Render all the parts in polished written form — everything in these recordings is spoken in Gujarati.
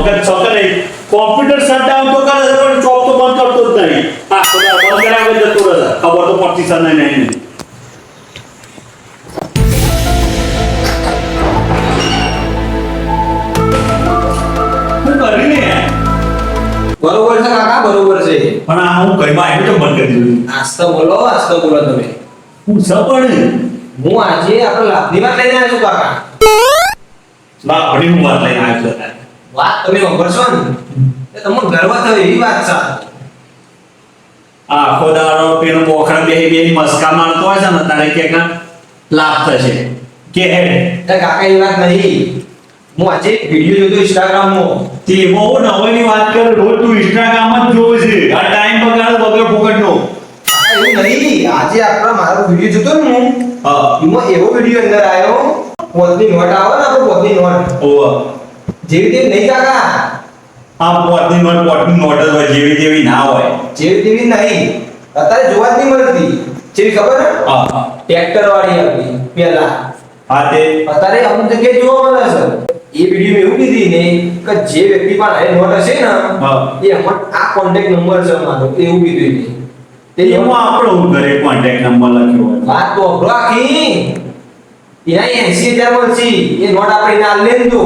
મગજ છોકે નહીં કોમ્પ્યુટર શટડાઉન તો કરે છે પણ ચોપ તો બંધ કરતો જ નહીં આ ખબર બંધ કરાવે જતો રહે ખબર તો પડતી છે નહીં બરોબર છે કાકા બરોબર છે પણ આ હું કઈમાં આવ્યો તો બંધ કરી દીધું આસ્તો બોલો તમે હું સપણ હું આજે આપણે લાભની વાત લઈને આવ્યો છું કાકા લાભની હું વાત લઈને આવ્યો છું વાત તમે સાંભળશો ને એ તમને ગર્વ થયો એવી વાત છે આખો દાડો પેલો બોખરા બેહી મસ્કા મારતો હોય છે ને તારે કે લાભ થશે કે કાકા એ વાત નહીં હું આજે વિડિયો જોતો ઇન્સ્ટાગ્રામમાં તે બહુ નવાની વાત કર રોજ તું ઇન્સ્ટાગ્રામ જ જોવે છે આ ટાઈમ બગાડ વગર ફોકટનો એવું નહીં આજે આપણે મારો વિડિયો જોતો ને હું હા એમાં એવો વિડિયો અંદર આવ્યો પોતની નોટ આવે ને આપણે પોતની નોટ ઓવા જેવી તેવી નહીં કાકા આ પોતની નોટ જ હોય જેવી તેવી ના હોય જેવી તેવી નહીં અત્યારે જોવા જ નહીં મળતી જેવી ખબર ને હા ટ્રેક્ટર વાળી હતી પેલા હા તે અત્યારે અમુક જગ્યાએ જોવા મળે છે એ વિડિયો એવું કીધી ને કે જે વ્યક્તિ પાસે આ નોટ હશે ને હા એ અમર આ કોન્ટેક્ટ નંબર છે મારો એવું કીધું ને તે એમાં આપણો ઘરે કોન્ટેક્ટ નંબર લખ્યો હોય વાત તો રાખી એના 80000 મળશે એ નોટ આપણે ના લે તો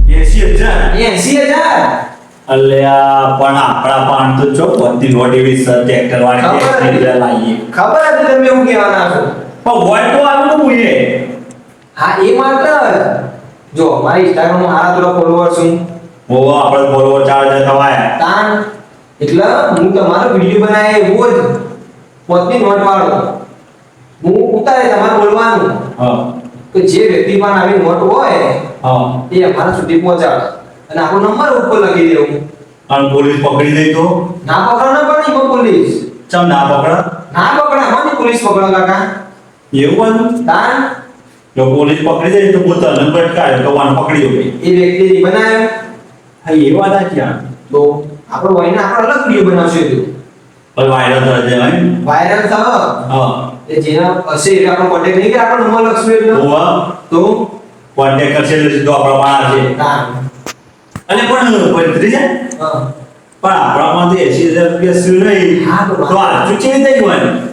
80000 એ 80000 અલ્યા પણ આપણા પાન તો જો બધી નોટ એવી ટ્રેક્ટર વાળી ટ્રેક્ટર લાવીએ ખબર હતી તમે એવું કહેવાના છો પણ હોય તો આવું હું એ હા એ માત્ર જો મારી ઇન્સ્ટાગ્રામ માં આરા થોડા ફોલોવર છું ઓવા આપણે ફોલોવર 4000 થવાયા તાન એટલે હું તમારો વિડિયો બનાવે રોજ પોતની નોટ વાળો હું ઉતારે તમારે બોલવાનું હા કે જે વ્યક્તિ પાસે આવી નોટ હોય હા એ અમારા સુધી પહોંચાડે અને આપણો નંબર ઉપર લખી દેવું અને પોલીસ પકડી દઈ તો ના પકડો ના પણ ઈ પોલીસ ચમ ના પકડા ના પકડા મને પોલીસ પકડો કાકા એવું હતું તાન જો પોલીસ પકડી દે તો પોતાને ભટકાય તો વાન પકડી હોય એ વ્યક્તિ બનાવ્યો હા એ વાત આ ક્યાં તો આપણો વહીને આપણો અલગ વિડિયો બનાવશે તો પણ વાયરલ થઈ જાય વાયરલ થયો હા એ જેના હશે એટલે આપણો કોન્ટેક્ટ નહીં કે આપણો નંબર લખશું એટલે ઓવા તો કોન્ટેક્ટ કરશે એટલે સીધો આપણા પાસે છે તાન અને પણ પંત્રી છે હા પણ આપણામાંથી 80000 રૂપિયા શું નહીં હા, તો તો આ ચૂચી થઈ ગયું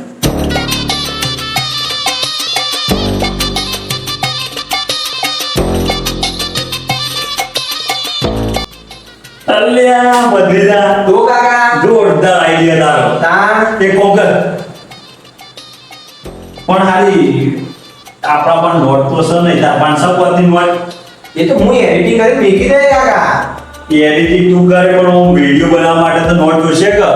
અલ્યા બદલીજા તો કાકા જોરદાર આઈડિયા તારો તાન એક કોકર પણ હારી આપણા પણ નોટ તો છે નહીં તાર 500 પરની નોટ એ તો હું એડિટિંગ કરી મેકી દે કાકા એડિટિંગ તું કરે પણ હું વિડિયો બનાવવા માટે તો નોટ જોશે કે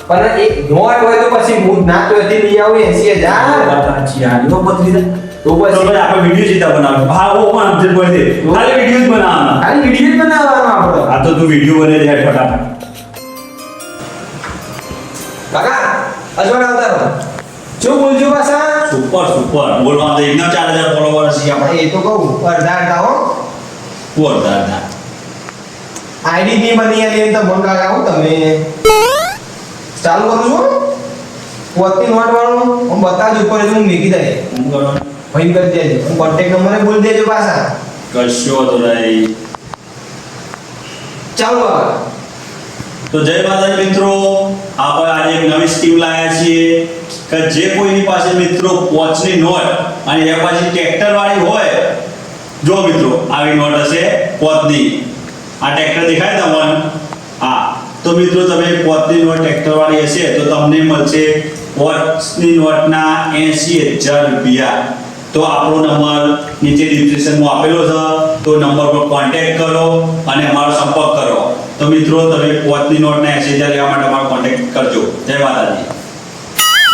પણ એક નોટ હોય તો પછી હું ના તો એથી લઈ આવું 80000 સાચી આજો બદલીજા તો તો પછી ભાઈ આપણે વિડિયો સીધા બનાવવાનો ભાવો પણ સમજ પડી દે ખાલી વિડિયો જ બનાવવાનો ખાલી વિડિયો જ બનાવવાનો આપણો આ તો તું વિડિયો બને દે ફટાફટ કાકા અજવાળ આવતા રહો શું બોલજો પાછા સુપર સુપર બોલવા દે એકદમ 4000 ફોલોવર છે આપણે એ તો કહું અડધા હો જોરદાર આઈડી ની બની આલી તો ફોન કાકા હું તમે ચાલુ કરું છું પોતની નોટ વાળું હું બતાવજો ઉપર હું મેકી દે હું કરવાનું ભાઈ કરી દેજો હું કોન્ટેક્ટ નંબર બોલ દેજો પાછા કશો તો નહીં ચાલો બાબા તો જય માતાજી મિત્રો આપણે આજે એક નવી સ્કીમ લાવ્યા છીએ કે જે કોઈની પાસે મિત્રો પોચની નોટ અને એ પાછી ટ્રેક્ટર વાળી હોય જો મિત્રો આવી નોટ હશે પોચની આ ટ્રેક્ટર દેખાય તમને હા તો મિત્રો તમે પોચની નોટ ટ્રેક્ટર વાળી હશે તો તમને મળશે પોચની નોટના 80000 રૂપિયા તો આપણો નંબર નીચે ડિસ્ક્રિપ્શનમાં આપેલો છે તો નંબર પર કોન્ટેક્ટ કરો અને અમારો સંપર્ક કરો તો મિત્રો તમે પોચની નોટના 80000 લેવા માટે અમારો કોન્ટેક્ટ કરજો જય માતાજી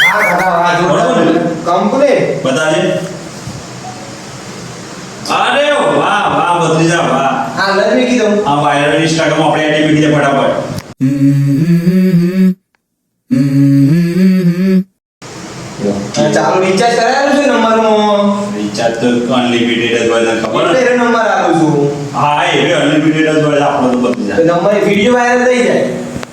હા કાકા આ જો બરાબર ને? કમ્પ્લીટ બતાજે અરે વાહ વાહ ભત્રીજા વાહ હા લઈ મેકી દઉં આ વાયરલ ઇન્સ્ટાગ્રામ આપણે એડી મૂકી દે ફટાફટ ચાલો રિચાર્જ કરાયેલું છે નંબરમાં રિચાર્જ તો અનલિમિટેડ જ હોય તને ખબર ને એટલે નંબર આપું છું હા એ અનલિમિટેડ જ હોય આપણો તો ભત્રીજા તો નંબર વિડિયો વાયરલ થઈ જાય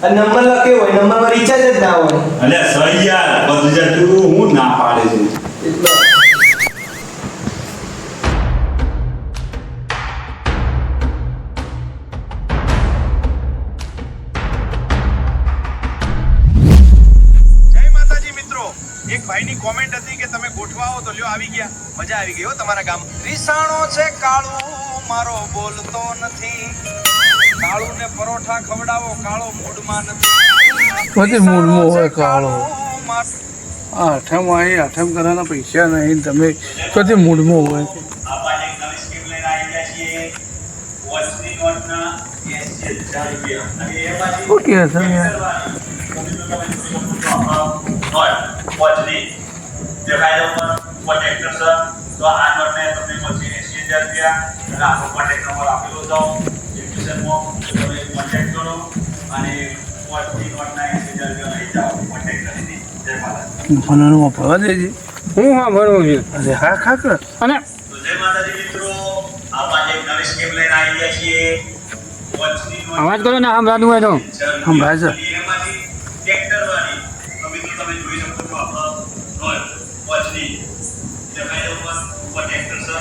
અને નંબર લખ્યો હોય નંબરમાં રિચાર્જ જ ના હોય અલ્યા સહી યાર ભત્રીજા તું હું ના પાડે છે એટલે ભાઈની કોમેન્ટ હતી કે તમે ગોઠવાઓ તો લ્યો આવી ગયા. મજા આવી ગઈ હો તમારા ગામ. રીસાણો છે કાળું મારો બોલતો નથી. કાળુને પરોઠા ખવડાવો કાળો મૂડમાં નથી. બધી મૂડમાં હોય કાળો. મારો આઠમ અહીં આઠમ કરવાના પૈસા નહીં તમે બધી મૂડમાં હોય. આપણે એક નવી સ્કીમ લઈને આવી ગયા છીએ. વોચની નોટના 80,000 રૂપિયા. અને એ પાછી શું કહે છે યાર? વોચની દેખાય ઉપર પ્રોટેક્ટર છે. તો આ નોટને તમને મળશે 80,000 રૂપિયા. અને આપણો કોન્ટેક્ટ નંબર આપેલો છે ડિસ્ક્રિપ્શનમાં. તમે કોન્ટેક્ટ કરો અને વોચની નોટના 80,000 રૂપિયા લઈ જાઓ કોન્ટેક્ટ કરીને. જય માતાજી. ફોનનું વાપરવા દેજે. હું હા ભરવું છું અરે હા ખા કર. અને તો જય માતાજી મિત્રો, આપણે એક નવી સ્કીમ લઈને આવી ગયા છીએ. વોચની નોટ અવાજ કરો ને સંભળાતું હોય તો સંભળાય છે. એમાંથી ટ્રેક્ટર વાળી તો મિત્રો તમે જોઈ શકો છો આપણો વોચની દેખાય ઉપર ટ્રેક્ટર છે.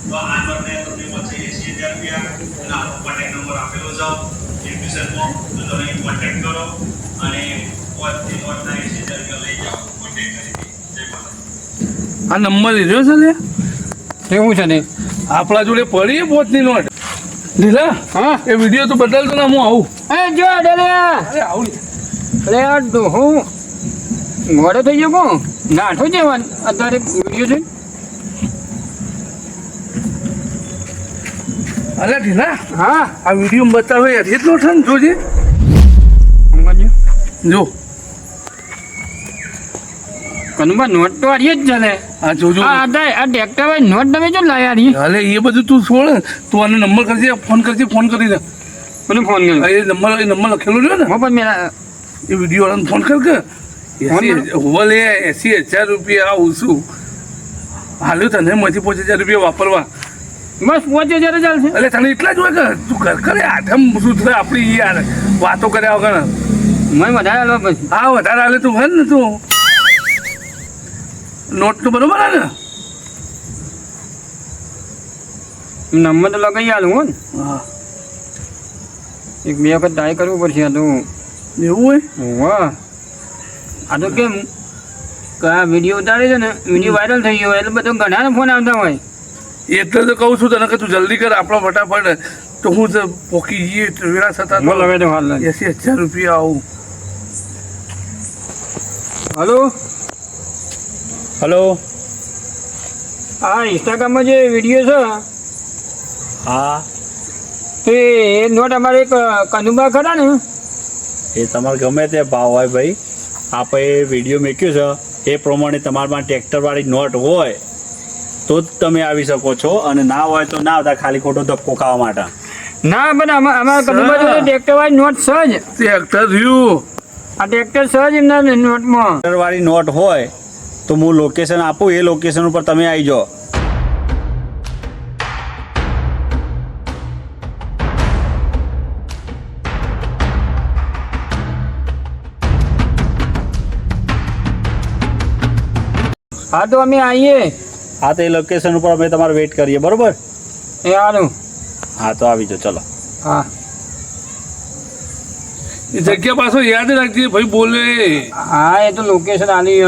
તો આ નોટને તમને મળશે 80,000 રૂપિયા. અને આપણો કોન્ટેક્ટ નંબર આપેલો છે ડિસ્ક્રિપ્શનમાં. તો તમે કોન્ટેક્ટ કરો અને વોચની નોટના 80,000 રૂપિયા લઈ જાઓ કોન્ટેક્ટ કરીને. જય માતાજી. આ નંબર લીધો છે ને એવું છે ને આપણા જોડે પડી પોતની નોટ લીલા. હા એ વિડીયો તો બદલતો ને હું આવું. એ જો ડેલિયા અરે આવું અરે આ હું મોડો થઈ ગયો કોણ નાઠો છે અત્યારે વિડીયો છે અરે ઢીલા હા આ વિડીયો બતાવે યાર એટલો છે ને જોજે. સમજો જો કનુબા નોટ તો આરી જ ચાલે આ જોજો. આ ટ્રેક્ટર ભાઈ નોટ તમે જો લાયા રી હાલે એ બધું તું છોડ. તું આને નંબર કરજે ફોન કરી દે. મને ફોન કર્યો એ નંબર લખેલો છે ને મોબાઈલ મેરા એ વિડીયો વાળાને ફોન કર કે 80,000 રૂપિયા આવું છું હાલ્યું તને માંથી 5,000 રૂપિયા વાપરવા. બસ 5,000 ચાલશે એટલે તને એટલા જ હોય કે તું ઘર કરે આઠમ શું થાય આપણી યાર વાતો કર્યા વગર. મને વધારે હાલવા પછી હા વધારે હાલે તું હોય ને તું નોટ તો બરોબર હે ને. નંબર તો લગાવી આલું હો ને હા એક બે વખત ટ્રાય કરવું પડશે આ તો એવું હોય. વાહ આ તો કેમ કે આ વિડીયો ઉતારે છે ને વિડીયો વાયરલ થઈ ગયો એટલે બધો ઘણા ફોન આવતા હોય એટલે તો કહું છું તને કે તું જલ્દી કર આપણો ફટાફટ. તો હું તો પોકી જઈએ વેળા થતા બોલ હવે તો હાલ લાગે 80,000 રૂપિયા આવું. Hello hello. હા ઇન્સ્ટાગ્રામમાં જે વિડીયો છે હા, તે એ નોટ અમારે એક કનુબા ખરા ને એ તમારે ગમે તે ભાવ હોય ભાઈ, આપણે વિડીયો મૂક્યો છે એ પ્રમાણે તમારામાં ટ્રેક્ટરવાળી નોટ હોય તો જ તમે આવી શકો છો, અને ના હોય તો ના આવતા ખાલી ખોટો ધક્કો ખાવા માટે. ના પણ અમારા કનુબા જોડે ટ્રેક્ટર વાળી નોટ સજ તે એક્ટર રહ્યું. આ ટ્રેક્ટર સજ એમના નોટમાં ટ્રેક્ટરવાળી નોટ હોય તો હું લોકેશન આપું, એ લોકેશન ઉપર તમે આવી જાઓ. હા તો અમે આવીએ. હા, તો એ લોકેશન ઉપર અમે તમારે વેઇટ કરીએ, બરોબર? એ હારું. હા, તો આવી જાઓ, ચલો. હા એ જગ્યા પાછો યાદ રાખજે ભાઈ બોલે. હા એ તો લોકેશન આલી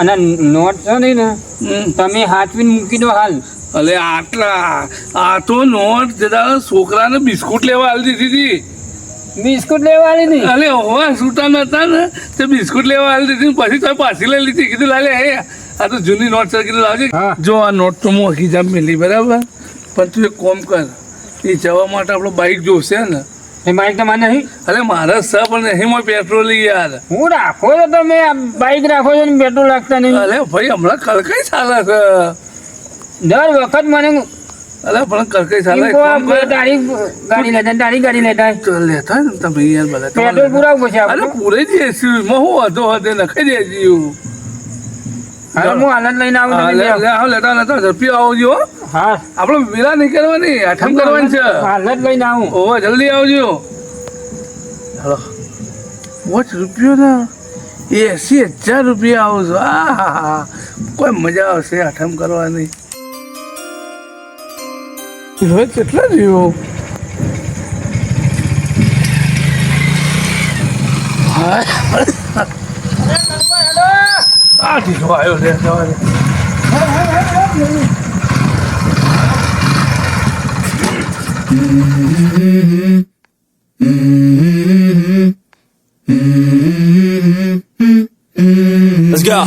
અને નોટ છે નહીં ને તમે હાથવીને મૂકી દો હાલ. અલે આટલા આ તો નોટ જરા છોકરાને બિસ્કુટ લેવા આલી દીધી હતી. બિસ્કુટ લેવા આલી હતી. અલે હોવા છૂટા નતા ને તે બિસ્કુટ લેવા આલી દીધી પછી તો પાછી લઈ લીધી. કીધું લાલે હે આ તો જૂની નોટ છે, કીધું લાવજે. હા. જો આ નોટ તો હું હકીજામ મેલી બરાબર, પણ તું એક કોમ કર, એ જવા માટે આપણો બાઇક જોશે ને. એ બાઈક તો મારે નહીં. અરે મારા સ પણ નહીં પેટ્રોલ યાર. હું રાખો તો તમે બાઈક રાખો છો ને પેટ્રોલ રાખતા નહીં. અરે ભાઈ હમણાં કલકઈ ચાલે છે. દર વખત મને અરે પણ કલકઈ એમ ચાલે. કહો, તારી ગાડી લેતા તારી ગાડી લેતા ચાલ લેતા ને તમે યાર બધા પેટ્રોલ પુરાવું પછી અરે આપણે. પૂરે જ એસી માં હું હતો હતે નખાઈ દેજો. હવે હું હાલત લઈને આવું તમે બેહો. લેતા લેતા ઝડપી આવજો. હા આપણે વેલા નહીં કરવાની, આઠમ કરવાની છે. હાલત લઈને આવું. ઓહો જલ્દી આવજો. હાલો 5 રૂપિયો ને 80,000 રૂપિયા આવજો. આ કોઈ મજા આવશે આઠમ કરવાની. રોજ કેટલા રહ્યો? આ ઢીસો આવ્યો છે સવારે. Let's go.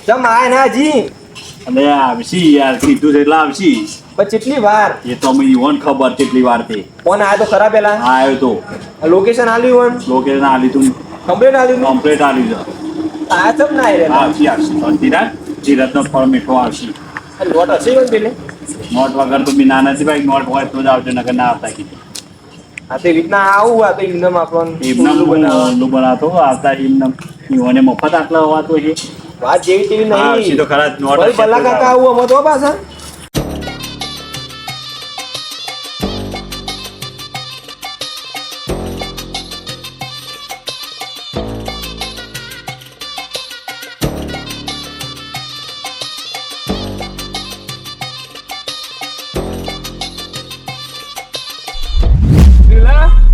જમ આય ના જી અને આવશી યાર કીધું છે એટલે આવશી. પણ કેટલી વાર એ તો અમે ઈવન ખબર કેટલી વાર તે ફોન આયો તો ખરા પેલા આવ્યો તો લોકેશન આલ્યું લોકેશન આલી તું કમ્પ્લેટ આલ્યું કમ્પ્લીટ આલી છે. આ સબ ના આય આવશી આવશી ધીરાજ ધીરજનો ફળ મીઠો આવશી. રે લોટ હશે કોણ પેલે નોટ વગર તો બી ના નથી ભાઈ. નોટ હોય તો જ આવજો નકર ના આવતા કીધું. આ તે રીતના આવું આ તો ઇન્દમ આપણને એમના ઓલું બનાવતો આવતા એમના ઈવોને મફત આટલા હોવાતો છે. વાત જેવી તેવી હા, આવશી નહીં તો ખરા જ. નોટ વળી હશે તો ભલા જ કાકા આવે. આવું આમાં તો પાછા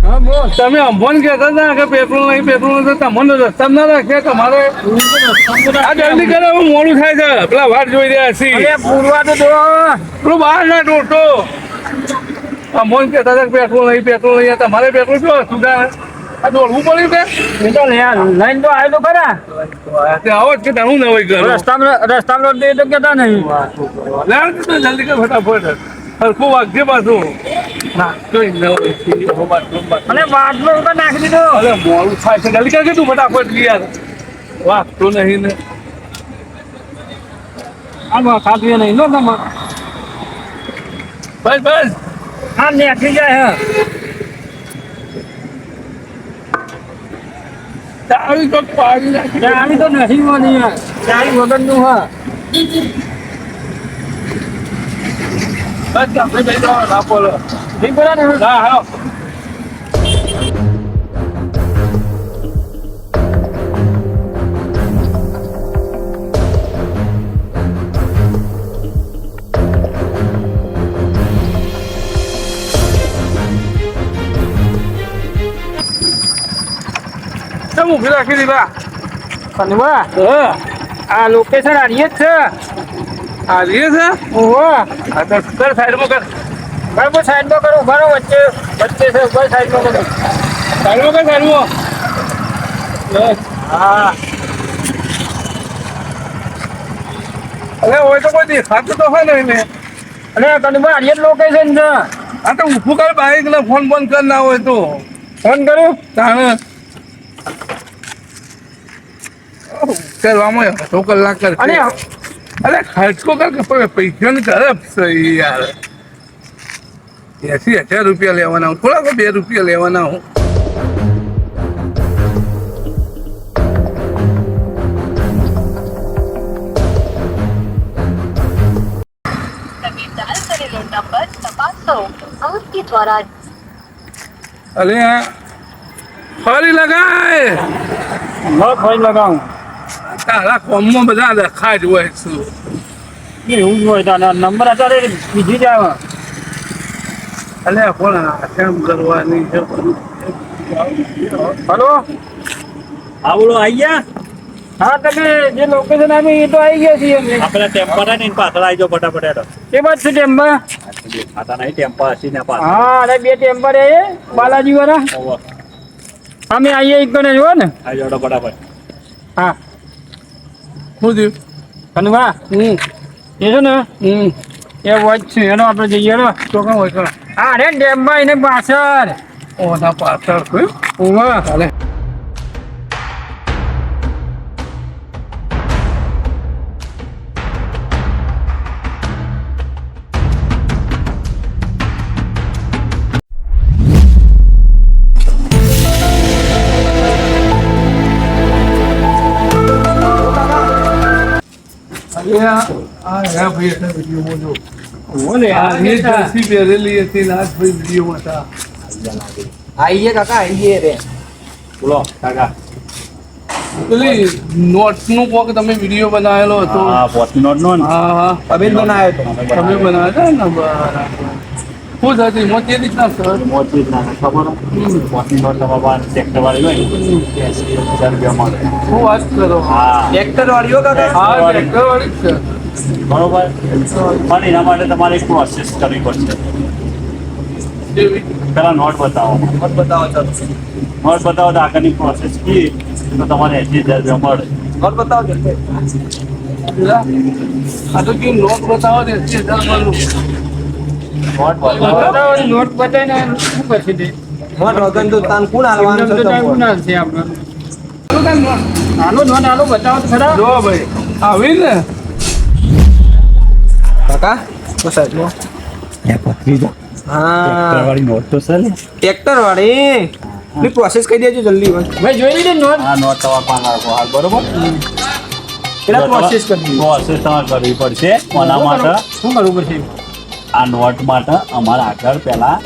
હા બોલ. તમે અમોન કહેતા હતા કે પેટ્રોલ નહીં તો તમને રસ્તામાં ના રાખ્યા તમારે આ જલ્દી કરો હવે મોડું થાય છે પેલા વાર જોઈ રહ્યા છીએ અરે પૂરવા તો દો. પેલું બહાર ના ટોટો અમોન કહેતા હતા કે પેટ્રોલ નહીં તમારે પેટ્રોલ શું સુધા આ દોડવું પડ્યું કે એ તો લઈને તો આવ્યો તો ખરા. તે આવો જ કે હું ન હોય ઘર રસ્તામાં રોડ દે તો કેતા નહીં. જલ્દી કર ફટાફટ હરખું વાગજે પાછું ના જોઈ ન હોય અને બાટલો તો નાખી દીધો. અરે મોડું થાય છે જલ્દી કર કે તું ફટાફટ યાર વાગતો નહીં ને આ ખાતું નહીં નો તમે. બસ આ નાખી જાય હે. ચાવી તો પાડી નાખી ચાવી તો નથી મળી યાર. ચાવી વગરનું હા. બસ આપણે જઈ જવાનું ના બોલો ઠીક બોલા ને. હા હા કેમ ઊભી રાખી દીધા કનવા હા આ લોકેશન આરીએ જ છે. આ રીએ છે ઓહો આ તો કર સાઈડમાં કર બરાબર સાઈડમાં કરો. ઉભા રહો વચ્ચે છે ઉપર સાઈડમાં કરો. સાઈડમાં બસ હા અરે હોય તો કોઈ દેખાતું તો હોય નહીં ને અને કનવા આરીએ જ લોકેશન છે. આ તો ઊભું કર બાઈક ને ફોન બંધ કર ના હોય તો ફોન કરું. તાણે કરવામાં અડધો કલાક કર અને અરે ખર્ચો કર કે પૈસાની તરફ છે યાર 80,000 રૂપિયા લેવાના હું થોડા 2 રૂપિયા લેવાના હું તમે ડાયલ કરેલો નંબર તપાસો आपके द्वारा અરે ફરી લગાય ફોન લગાવું. તારા કોમમાં બધા લખા જ હોય શું એવું જ હોય તારા નંબર અત્યારે બીજી જ આવે. અલે પણ કેમ કરવાની છે હલો હા બોલો આઈ ગયા. હા તમે જે લોકેશન આપી એ તો આવી ગયા છીએ અમે. આપણે ટેમ્પર ને પાછળ આવી જાઓ ફટાફટ હેડો. એ બાદ છે ટેમ્પર. ખાતા નહીં ટેમ્પર હસી ને પાછળ. હા અરે 2 ટેમ્પર એ બાલાજી વાળા ઓવર. અમે આવીએ એક ને જો ને. આવી જાઓ ફટાફટ. હા શું થયું કનવા એ છે ને એ વોચ છે એનો આપણે જઈએ ને. તો કામ હોય કાં હા અરે ટેમ્પર એને પાછળ. ઓના પાછળ કોઈ ઓવા ચાલે આ ભાઈ એટલે વિડીયોમાં જો ઓલે આ એ જર્સી પહેરેલી હતી ને આ જ ભાઈ વિડીયોમાં હતા આઈએ કાકા આઈએ રે બોલો કાકા. પેલી નોટનું કોક તમે વિડીયો બનાવેલો હતો હા પોતની નોટ નો ને. હા હા અબેન બનાવ્યો તો તમે બનાવ્યા હતા ને બરાબર શું થતી એમાં તે રીતના સર મોટી જ ના ખબર પોચની નોટ તમારા પાસે ટ્રેક્ટર વાળી હોય ને 80,000 રૂપિયા મળે. શું વાત કરો હા ટ્રેક્ટર વાળીઓ કાકા હા ટ્રેક્ટર વાળી જ છે બરોબર પણ એના માટે તમારે એક પ્રોસેસ કરવી પડશે. જેવી પેલા નોટ બતાવો. મત બતાવો ચાલો નોટ બતાવો તો આગળની પ્રોસેસ કી તો તમારે 80,000 રૂપિયા મળે. મત બતાવો જલ્દી. પેલા આ તો કેમ નોટ બતાવો ને 80,000 મળું નોટ બતાવો. બતાવો, નોટ બતાવીને શું કરશે તે? મત વગર તો તાન કોણ હાલવાનું છે તો તમને? કોણ હાલશે આપણે? શું કામ નોટ? આનો નોટ આલો બતાવો તો ખરા. જો ભાઈ આવી ને કાકા બસ આટલો. હા વાળી નોટ તો છે ને ટ્રેક્ટર વાળી ની પ્રોસેસ કહી દેજો જલ્દી બસ. ભાઈ જોઈ લીધી નોટ? આ નોટ તમારે પાસે રાખો હાલ બરોબર. પેલા પ્રોસેસ કરી દીધી. પ્રોસેસ તમારે કરવી પડશે કોના માટે શું કરવું પડશે? આ નોટ માટે અમારે આગળ પહેલા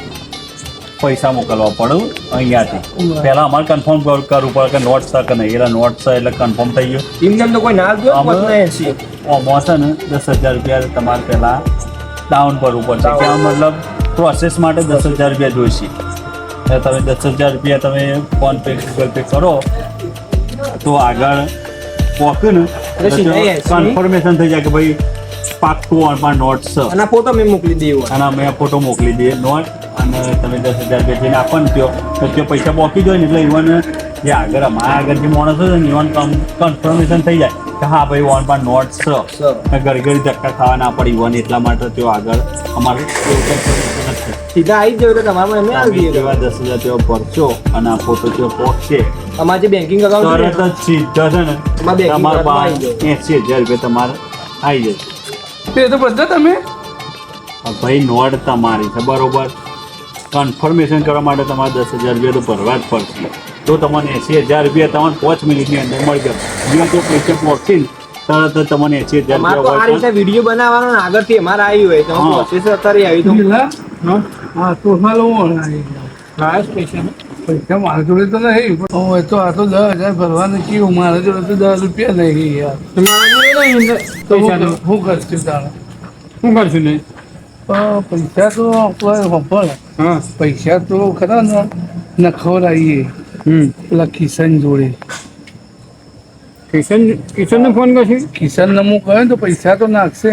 પૈસા મોકલવા પડે અહીંયાથી પહેલા અમારે કન્ફર્મ કરવું પડે કે નોટ છે કે નહીં. એટલે નોટ છે એટલે કન્ફર્મ થઈ ગયું. એમને તો કોઈ ના જ જોયું, આમાં- મત ના એસી. આમાં છે ને 10,000 રૂપિયા તમારે પહેલા ડાઉન કરવું પડશે કે મતલબ પ્રોસેસ માટે 10,000 રૂપિયા જોઈશે. એટલે તમે 10,000 રૂપિયા તમે ફોન પે ગૂગલ પે કરો તો આગળ પહોંચ્યું ને એટલે સીધા એ હશે. કન્ફર્મેશન થઈ જાય કે ભાઈ પાક્કું ઓનમાં નોટ છે અને આ ફોટો મેં મોકલી દેવો. અને અમે ફોટો મોકલી દઈએ નોટ અને તમે 10,000 રૂપિયા જઈને આપો ને તો ત્યાં પૈસા પહોંચી જાય ને એટલે ઇવન જે આગળ અમારા આગળ જે માણસો છે ને ઇવન કન્ફર્મેશન થઈ જાય કે હા ભાઈ ઓન પર નોટ છે ઘડી ઘડી ધક્કા ખાવા ના પડે ઇવન એટલા માટે તેઓ આગળ અમારે એવું confirmation જ છે. સીધા આવી જ જવું એટલે તમારે એમને આવી તમે દઈએ. જેવા 10,000 તેઓ ભરશો અને આ ફોટો તેઓ પહોંચશે અમારે જે બેન્કિંગ તરત અકાઉન્ટ જ સીધા છે ને એમાં banking તમારા account માં પાસે 80,000 રૂપિયા તમારે આવી જશે. તે તો બધા તમે ભાઈ નોટ તમારી છે બરોબર. કન્ફર્મેશન કરવા માટે તમારે 10,000 રૂપિયા તો ભરવા જ પડશે. તો તમને 80,000 રૂપિયા તમને 5 મિનિટની અંદર મળી જશે. જો તો પૈસા પહોંચશે ને તરત જ તમને 80,000 અમારે તો આ રૂપિયા રીતે વિડીયો બનાવવાનો ને આગળથી અમારે આવી હોય તો હા. પ્રોસેસ અત્યારે આવી તો પેલા હા તો હાલો હા સ્પેશિયલ. પૈસા મારા જોડે તો નહીં પણ હવે તો આ તો 10,000 ભરવાનું કેવું મારા જોડે તો 10 રૂપિયા નહીં યાર તમારા જોડે નહીં અંદર તો પૈસા તો. હું કરશું તારે શું કરશું નહીં? પૈસા તો આપણે સાંભળ હા. પૈસા તો ખરા ને નખવડાવીએ પેલા કિશન જોડે કિશનને ફોન કરશું? કિશનને હું કહે તો પૈસા તો નાખશે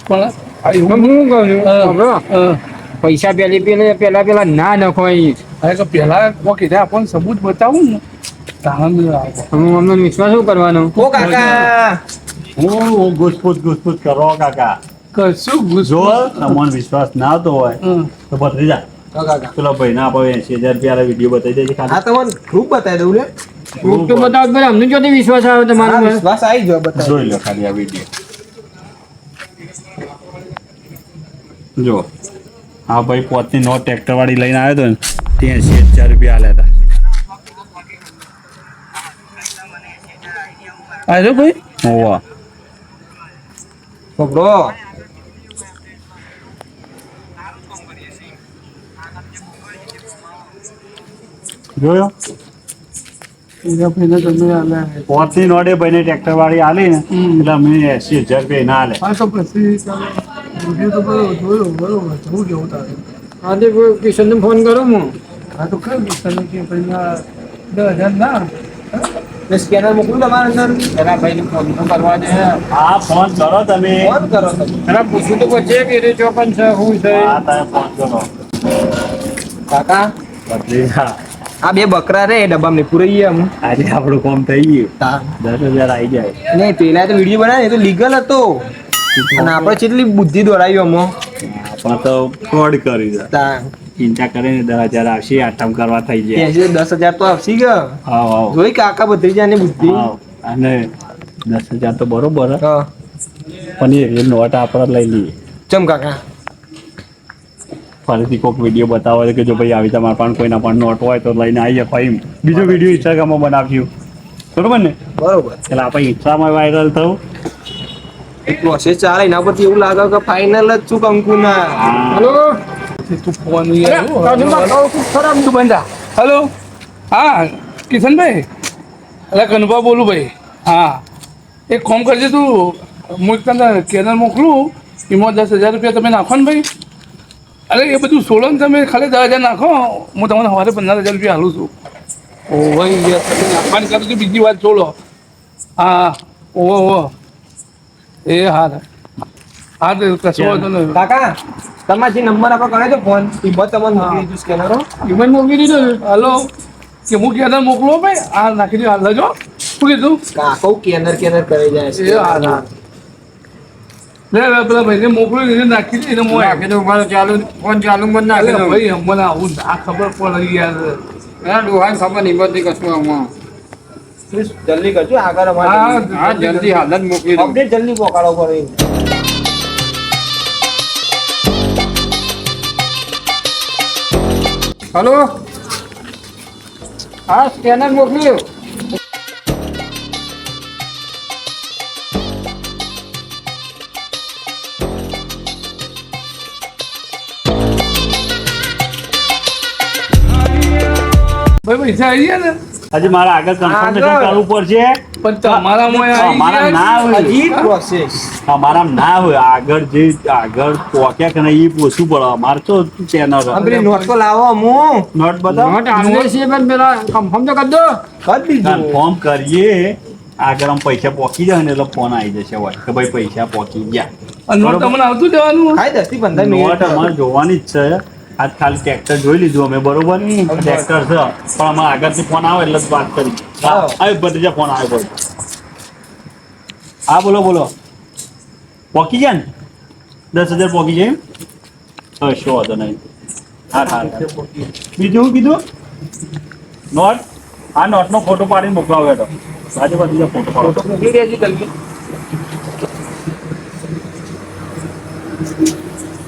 પણ આ હું એવું શું કહું છું? હા, સાંભળો. હા. પૈસા પેલા ના નખવાય. હા કે પેલા કોઈ કીધા આપણને સબૂત બતાવું ને તાણ આવે અમને વિશ્વાસ શું કરવાનો? ઓ કાકા હું ઘૂસપૂસ કરો કાકા. કશું જો ગુસ્સો તમને વિશ્વાસ ના આવતો હોય તો પતરી જા ઓ કાકા પેલો ભાઈ ના આપણે 80,000 રૂપિયા વિડીયો બતાવી દેજે હા ખાલી તમને પ્રૂફ બતાવી દઉં લે પ્રૂફ તો બતાવો જ પડે. અમને ક્યાંથી વિશ્વાસ આવે હા, તમારો? વિશ્વાસ આવી જાય બતાવી જોઈ લો ખાલી આ વિડીયો. જો હા ભાઈ પોતની નોટ ટ્રેક્ટર વાળી લઈને આવ્યો હતો ને તે 80,000 રૂપિયા આલ્યા હતા. આવ્યો ભાઈ ઓવા પકડો જોયો એના ભાઈને તમે આલ્યા પોતની નોટે ભાઈને ટ્રેક્ટર વાળી આલી ને એટલે અમે 80,000 રૂપિયા ના આલે. હા તો પછી વિડીયો તો બરોબર જોયો બરોબર શું કેવું તારે હા તે કિશનને ફોન કરો હું. હા તો કઈ કિશન કે પહેલા 10,000 ના મેં સ્કેનર મોકલું તમારા અંદર પેલા ભાઈને ફોન તો કરવા દે. હા ફોન કરો તમે. ફોન કરો તમે પેલા પૂછવું તો પડશે કે રે ચોકન છે શું છે. હા તમે ફોન કરો. કાકા પતરી જા. આ બે બકરા રે ડબ્બામાં ને પૂરાઈ ગયા હું આજે આપણું કામ થઈ ગયું. તા 10,000 આવી જાય. નહીં પેલા તો વિડીયો બનાવે એ તો લીગલ હતો અને આપણે કેટલી બુદ્ધિ દોડાવી અમો પણ તો ફ્રોડ કરી દે. તા ચિંતા કરીને 10,000 આવશે આઠમ કરવા થઈ જાય. 10,000 તો આવશે કે હા હા જોઈ કાકા ભત્રીજાની બુદ્ધિ હા. અને 10,000 તો બરોબર હે. હા પણ એ નોટ આપણે લઈ લઈએ. ચમ કાકા ફરીથી કોઈક વિડીયો બતાવો કે જો ભાઈ આવી તમારા પણ કોઈના પણ નોટ હોય તો લઈને આવી જાય ફરી બીજો વિડીયો ઇન્સ્ટાગ્રામમાં બનાવ્યું બરોબર ને બરોબર એટલે આપણે ઇન્સ્ટામાં વાયરલ થવું. પ્રોસેસ ચાલે એના પરથી એવું લાગે કે ફાઇનલ જ છું કંકુના હલો. તું ફોન રાજુમાં કહું છું ખરા. તું બંધા હલો હા કિશનભાઈ અરે કનુભા બોલું ભાઈ હા એક કોમ કરજે તું હું એક તને કેનર મોકલું એમાં 10,000 રૂપિયા તમે નાખો ને ભાઈ અરે એ બધું છોડો ને તમે ખાલી 10,000 નાખો હું તમને સવારે 15,000 રૂપિયા હાલું છું ઓહો યાર તમે નાખવાની કરું છું બીજી વાત છોડો હા ઓહો એ હા હા તો કશો વાંધો નહીં કાકા તમારે જે નંબર આપણે કરે છે ફોન એ બસ તમને મોકલી દીધું સ્કેનરો ઈમેલ મોકલી દીધો ને હલો કે હું ક્યાં મોકલો ભાઈ આ નાખી દઉં હાલ લેજો શું કીધું કાકો કેનર કરી જાય છે એ હા હા લે પેલા ભાઈને મોકલી દીધી નાખી દે એને મોય નાખી દો મારો ચાલુ ફોન ચાલુ બંધ નાખી અરે દો ભાઈ અમને આવું આ ખબર પડે યાર ડોહાને ખબર નહીં પડતી કશું આમાં પ્લીઝ જલ્દી કરજો આગળ હા, અમારે હા જલ્દી હાલ જ મોકલી દો અપડેટ જલ્દી પહોંચાડો પડે હલો હા સ્કેનર મોકલ્યું ભાઈ પૈસા આવી ગયા ને હજી મારા આગળ કન્ફર્મેશન આગળ. કરવું પડશે પણ તમારામાં આવી મારા ગયા ના હોય હજી પ્રોસેસ અમારા ના હોય આગળ જે આગળ પોક્યા કે નહીં એ પૂછવું પડે અમારે તો ચેનલ પેલી નોટ તો લાવો હું નોટ બતાવો નોટ આલે છે પણ પેલા કન્ફર્મ તો કરી દો કરી દીધું કન્ફર્મ કરીએ આગળ આમ પૈસા પોકી જાય ને એટલે ફોન આવી જશે હોય કે ભાઈ પૈસા પોકી ગયા અને નોટ તમને આવતું જવાનું ખાઈ 10 થી 15 નોટ મિનિટ અમારે જોવાની જ છે આજ ખાલી ટ્રેક્ટર જોઈ લીધું અમે બરોબર ટ્રેક્ટર છે પણ અમારે આગળથી ફોન આવે એટલે જ વાત કરી હા. આવી બધી ફોન આવે બોલો હા બોલો બોલો પોકી ગયા ને 10,000 પોકી જાય શું વાંધો નહીં હા હા બીજું શું કીધું નોટ આ નોટનો ફોટો પાડીને મોકલાવો બેઠો આજે બધી ફોટો પાડો મોકલી દેજો જલ્દી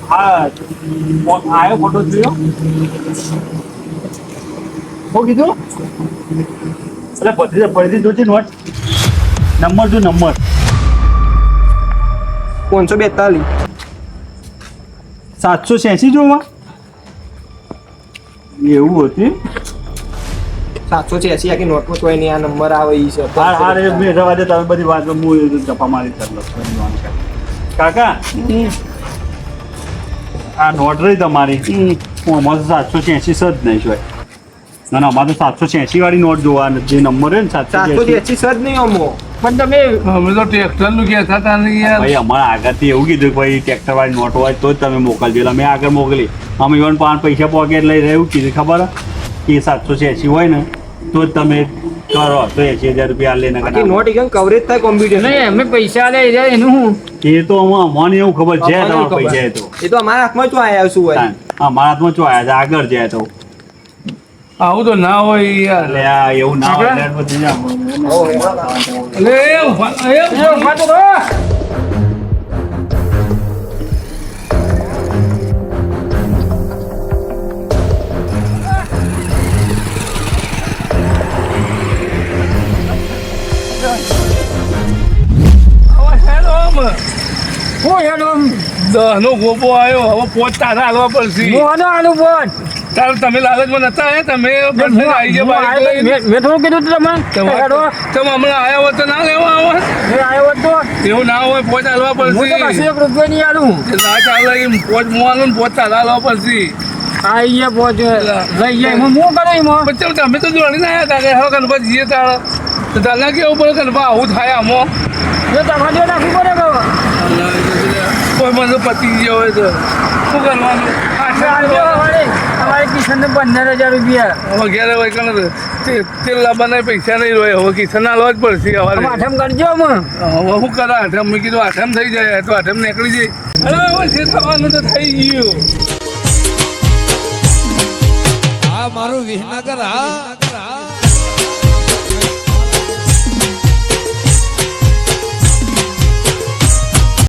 હા આયો ફોટો જોયો શું કીધું એટલે બધી ફરીથી જોજે નોટ નંબર જો નંબર 542 786 જોવા એવું હતું 786 આખી નોટમાં કોઈ નહીં આ નંબર આવે ઈ છે હા હા રે મેં રવા દે તમે બધી વાત હું જપા મારી ચાલો કાકા આ નોટ રહી તમારી અમારે તો 786 જ નહીં શું ના ના અમારે તો 786 વાળી નોટ જોવા જે નંબર હોય ને 786 786 જ નહીં અમો પણ તમે અમે તો ટ્રેક્ટરનું કહેતા હતા ને યાર ભાઈ અમારે આગળથી એવું કીધું કે ભાઈ ટ્રેક્ટર વાળી નોટ હોય તો જ તમે મોકલજો એટલે અમે આગળ મોકલી અમે ઇવન 5 પૈસા પોકેટ લઈ રહ્યું કીધું ખબર કે 786 હોય ને તો જ તમે કરો તો 80,000 રૂપિયા લઈને આખી નોટ એકદમ કવરેજ થાય કોમ્પ્યુટર નહીં અમે પૈસા લઈ રહ્યા એનું હું એ તો અમને એવું ખબર છે તમારા પૈસા એ તો એ તો અમારા હાથમાં શું આયા શું હોય અમારા હાથમાં શું આવ્યા છે આગળ જાય તો આવું તો ના હોય યાર એટલે આ એવું ના હોય એટલે બધું ના હોય. એટલે એ ઉભા- એ ઉભા તો રહો. હવે હેલો આમ. હું હેલો 10 નો ગોપો આવ્યો હવે 5 તારા હાલવા પડશે મોનો આનું ફોન તાર તમે લાલચમાં નતા આયા તમે બંને આવી ગયા બાઈક લઈને. મેં થોડું કીધું તું તમને તમે હેડો તમે હમણાં આયા હોત તો ના લેવા આવત મેં આવ્યો તો એવું ના હોય 5 હાલવા હું તો પડશે કશું 1 રૂપિયા નહીં આલું ના ચાલે એમ 5 મોવાનું ને 5 તારા હાલવા પડશે આ અહીંયા પહોંચ લઈ જાય હું કરે એમાં પછી તમે તો જોડીને આવ્યા હતા કે હવે કનપા જઈએ તારે તો તારે કેવું પડે કનપા આવું થાય આમાં જો તમારે નાખવું પડે કે કોઈ મને પતી ગયો હોય તો શું કરવાનું અમારે કિશનને 15,000 રૂપિયા હવે ઘેરે હોય કને તેલ લાવવાના પૈસા નહીં હોય હવે કિશન હાલવા જ પડશે હવે આઠમ કરજો અમે હવે શું કરે આઠમ મેં કીધું આઠમ થઈ જાય તો આઠમ નીકળી જાય અરે હવે જે થવાનું તો થઈ ગયું આ મારું વિહનગર હા